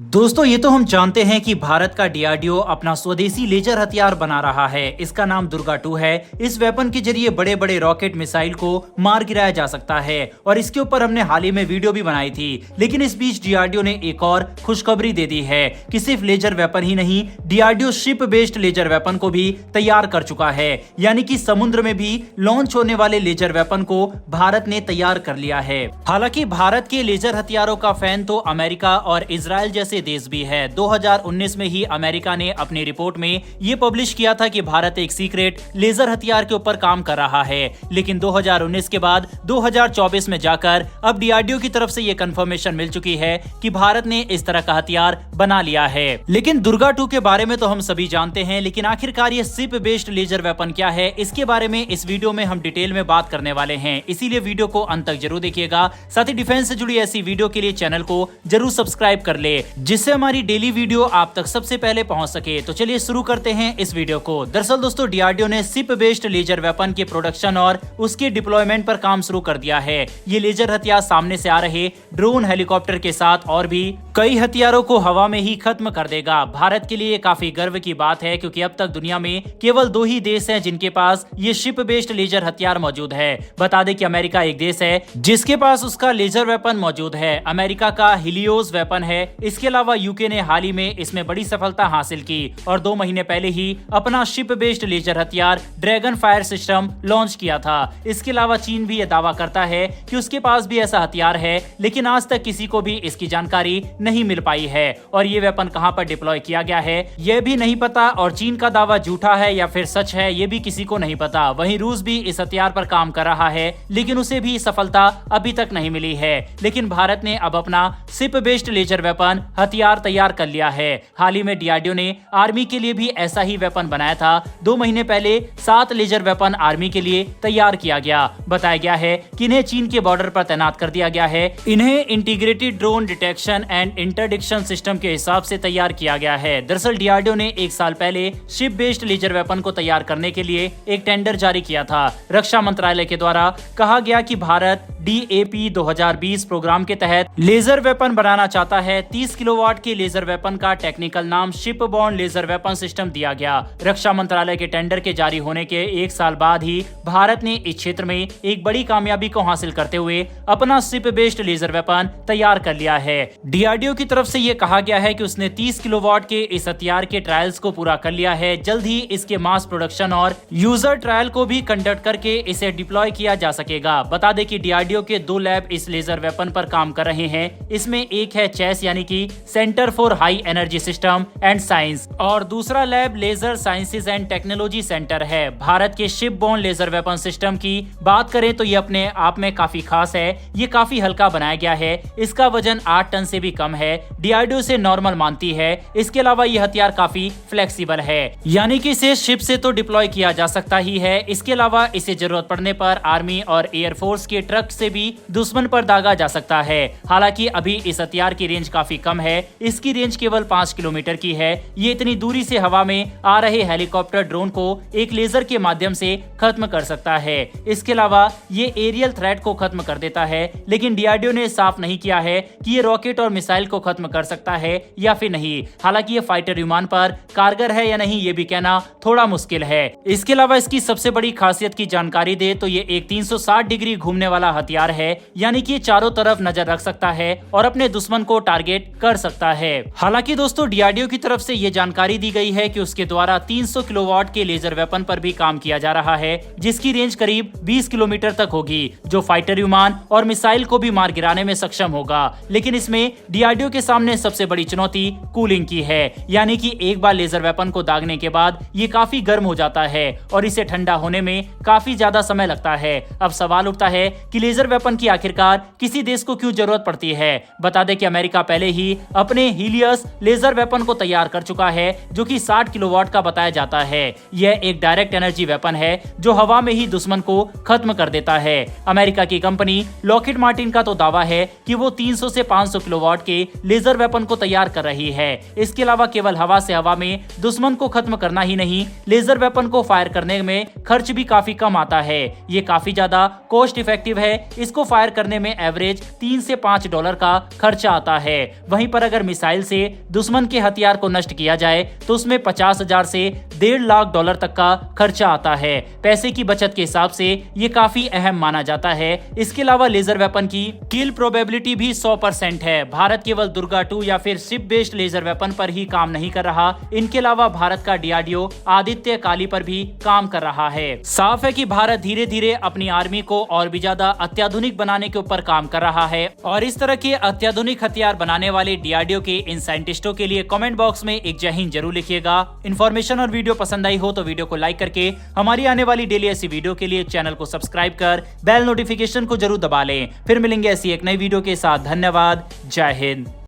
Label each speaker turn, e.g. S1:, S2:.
S1: दोस्तों ये तो हम जानते हैं कि भारत का डीआरडीओ अपना स्वदेशी लेजर हथियार बना रहा है। इसका नाम दुर्गा 2 है। इस वेपन के जरिए बड़े बड़े रॉकेट मिसाइल को मार गिराया जा सकता है और इसके ऊपर हमने हाल ही में वीडियो भी बनाई थी। लेकिन इस बीच डीआरडीओ ने एक और खुशखबरी दे दी है कि सिर्फ लेजर वेपन ही नहीं, DRDO ship based laser weapon को भी तैयार कर चुका है। यानी कि समुद्र में भी लॉन्च होने वाले लेजर वेपन को भारत ने तैयार कर लिया है। हालांकि भारत के लेजर हथियारों का फैन तो अमेरिका और इजराइल जैसे देश भी है। 2019 में ही अमेरिका ने अपनी रिपोर्ट में ये पब्लिश किया था कि भारत एक सीक्रेट लेजर हथियार के ऊपर काम कर रहा है। लेकिन 2019 के बाद 2024 में जाकर अब डीआरडीओ की तरफ से ये कंफर्मेशन मिल चुकी है कि भारत ने इस तरह का हथियार बना लिया है। लेकिन दुर्गा 2 के बारे में तो हम सभी जानते हैं, लेकिन आखिरकार ये शिप बेस्ड लेजर वेपन क्या है, इसके बारे में इस वीडियो में हम डिटेल में बात करने वाले हैं। इसीलिए वीडियो को अंत तक जरूर देखिएगा। साथ ही डिफेंस से जुड़ी ऐसी वीडियो के लिए चैनल को जरूर सब्सक्राइब कर ले, जिससे हमारी डेली वीडियो आप तक सबसे पहले पहुंच सके। तो चलिए शुरू करते हैं इस वीडियो को। दरअसल दोस्तों, डीआरडीओ ने शिप बेस्ड लेजर वेपन के प्रोडक्शन और उसके डिप्लॉयमेंट पर काम शुरू कर दिया है। ये लेजर हथियार सामने से आ रहे ड्रोन, हेलीकॉप्टर के साथ और भी कई हथियारों को हवा में ही खत्म कर देगा। भारत के लिए काफी गर्व की बात है, क्योंकि अब तक दुनिया में केवल 2 ही देश हैं जिनके पास ये शिप बेस्ड लेजर हथियार मौजूद है। बता दें कि अमेरिका एक देश है जिसके पास उसका लेजर वेपन मौजूद है। अमेरिका का हिलियोस वेपन है। इसके अलावा यूके ने हाल ही में इसमें बड़ी सफलता हासिल की और 2 महीने पहले ही अपना शिप बेस्ड लेजर हथियार ड्रैगन फायर सिस्टम लॉन्च किया था। इसके अलावा चीन भी यह दावा करता है कि उसके पास भी ऐसा हथियार है, लेकिन आज तक किसी को भी इसकी जानकारी नहीं मिल पाई है और ये वेपन कहां पर डिप्लॉय किया गया है यह भी नहीं पता। और चीन का दावा झूठा है या फिर सच है, ये भी किसी को नहीं पता। वहीं रूस भी इस हथियार पर काम कर रहा है, लेकिन उसे भी सफलता अभी तक नहीं मिली है। लेकिन भारत ने अब अपना शिप बेस्ड लेजर वेपन हथियार तैयार कर लिया है। हाल ही में डीआरडीओ ने आर्मी के लिए भी ऐसा ही वेपन बनाया था। 2 महीने पहले 7 लेजर वेपन आर्मी के लिए तैयार किया गया। बताया गया है कि इन्हें चीन के बॉर्डर पर तैनात कर दिया गया है। इन्हें integrated drone detection and interdiction system के हिसाब से तैयार किया गया है। दरअसल डीआरडीओ ने 1 साल पहले शिप बेस्ड लेजर वेपन को तैयार करने के लिए एक टेंडर जारी किया था। रक्षा मंत्रालय के द्वारा कहा गया कि भारत DAP 2020 प्रोग्राम के तहत लेजर वेपन बनाना चाहता है। 30 किलोवाट के लेजर वेपन का टेक्निकल नाम ship borne laser weapon system दिया गया। रक्षा मंत्रालय के टेंडर के जारी होने के 1 साल बाद ही भारत ने इस क्षेत्र में एक बड़ी कामयाबी को हासिल करते हुए अपना शिप बेस्ड लेजर वेपन तैयार कर लिया है। डीआरडीओ की तरफ से ये कहा गया है कि उसने 30 किलोवाट के इस हथियार के ट्रायल्स को पूरा कर लिया है। जल्द ही इसके मास प्रोडक्शन और यूजर ट्रायल को भी कंडक्ट करके इसे डिप्लॉय किया जा सकेगा। बता दें कि डीआरडीओ के 2 लैब इस लेजर वेपन पर काम कर रहे हैं। इसमें एक है चेस यानी कि centre for high energy system and science और दूसरा lab laser sciences and technology centre है। भारत के ship borne laser weapon system की बात करें तो ये अपने आप में काफी खास है। ये काफी हल्का बनाया गया है। इसका वजन 8 टन से भी कम है। डीआरडीओ से नॉर्मल मानती है। इसके अलावा ये हथियार काफी फ्लेक्सिबल है, यानी कि इसे शिप से तो डिप्लॉय किया जा सकता ही है। इसके अलावा इसे जरूरत पड़ने पर आर्मी और एयरफोर्स के ट्रक से भी दुश्मन पर दागा जा सकता है। हालांकि अभी इस हथियार की रेंज काफी कम है। इसकी रेंज केवल 5 किलोमीटर की है। ये इतनी दूरी से हवा में आ रहे हेलीकॉप्टर, ड्रोन को एक लेजर के माध्यम से खत्म कर सकता है। इसके अलावा ये एरियल थ्रेट को खत्म कर देता है। लेकिन डीआरडीओ ने साफ नहीं किया है कि ये रॉकेट और मिसाइल को खत्म कर सकता है या फिर नहीं। हालांकि ये फाइटर विमान पर कारगर है या नहीं ये भी कहना थोड़ा मुश्किल है। इसके अलावा इसकी सबसे बड़ी खासियत की जानकारी दे तो ये एक 360 डिग्री घूमने वाला हथियार है, यानी कि चारों तरफ नजर रख सकता है और अपने दुश्मन को टारगेट कर सकता है। हालांकि दोस्तों, डीआरडीओ की तरफ से ये जानकारी दी गई है कि उसके द्वारा 300 किलोवाट के लेजर वेपन पर भी काम किया जा रहा है, जिसकी रेंज करीब 20 किलोमीटर तक होगी, जो फाइटर विमान और मिसाइल को भी मार गिराने में सक्षम होगा। लेकिन इसमें डीआरडीओ के सामने सबसे बड़ी चुनौती कूलिंग की है, यानी कि एक बार लेजर वेपन को दागने के बाद ये काफी गर्म हो जाता है और इसे ठंडा होने में काफी ज्यादा समय लगता है। अब सवाल उठता है कि लेजर वेपन की आखिरकार किसी देश को क्यों जरूरत पड़ती है। बता दें कि अमेरिका पहले ही अपने हीलियस लेजर वेपन को तैयार कर चुका है, जो कि 60 किलोवाट का बताया जाता है। यह एक डायरेक्ट एनर्जी वेपन है जो हवा में ही दुश्मन को खत्म कर देता है। अमेरिका की कंपनी लॉकहीड मार्टिन का तो दावा है कि वो 300 से 500 किलोवाट के लेजर वेपन को तैयार कर रही है। इसके अलावा केवल हवा से हवा में दुश्मन को खत्म करना ही नहीं, लेजर वेपन को फायर करने में खर्च भी काफी कम आता है। ये काफी ज्यादा कॉस्ट इफेक्टिव है, इसको फायर करने में एवरेज 3 से 5 डॉलर का खर्चा आता है। वहीं पर अगर मिसाइल से दुश्मन के हथियार को नष्ट किया जाए तो उसमें 50,000 से 1.5 लाख डॉलर तक का खर्चा आता है। पैसे की बचत के हिसाब से ये काफी अहम माना जाता है। इसके अलावा लेजर वेपन की किल प्रोबेबिलिटी भी 100% है। भारत केवल दुर्गा 2 या फिर शिप बेस्ड लेजर वेपन पर ही काम नहीं कर रहा, इनके अलावा भारत का डीआरडीओ आदित्य काली पर भी काम कर रहा है। साफ है कि भारत धीरे धीरे अपनी आर्मी को और भी ज्यादा अत्याधुनिक बनाने के ऊपर काम कर रहा है और इस तरह के अत्याधुनिक हथियार बनाने वाले डीआरडीओ के इन साइंटिस्टों के लिए कमेंट बॉक्स में एक जय हिंद जरूर लिखिएगा। इन्फॉर्मेशन और वीडियो पसंद आई हो तो वीडियो को लाइक करके हमारी आने वाली डेली ऐसी वीडियो के लिए चैनल को सब्सक्राइब कर बेल नोटिफिकेशन को जरूर दबा लें। फिर मिलेंगे ऐसी एक नई वीडियो के साथ। धन्यवाद। जय हिंद।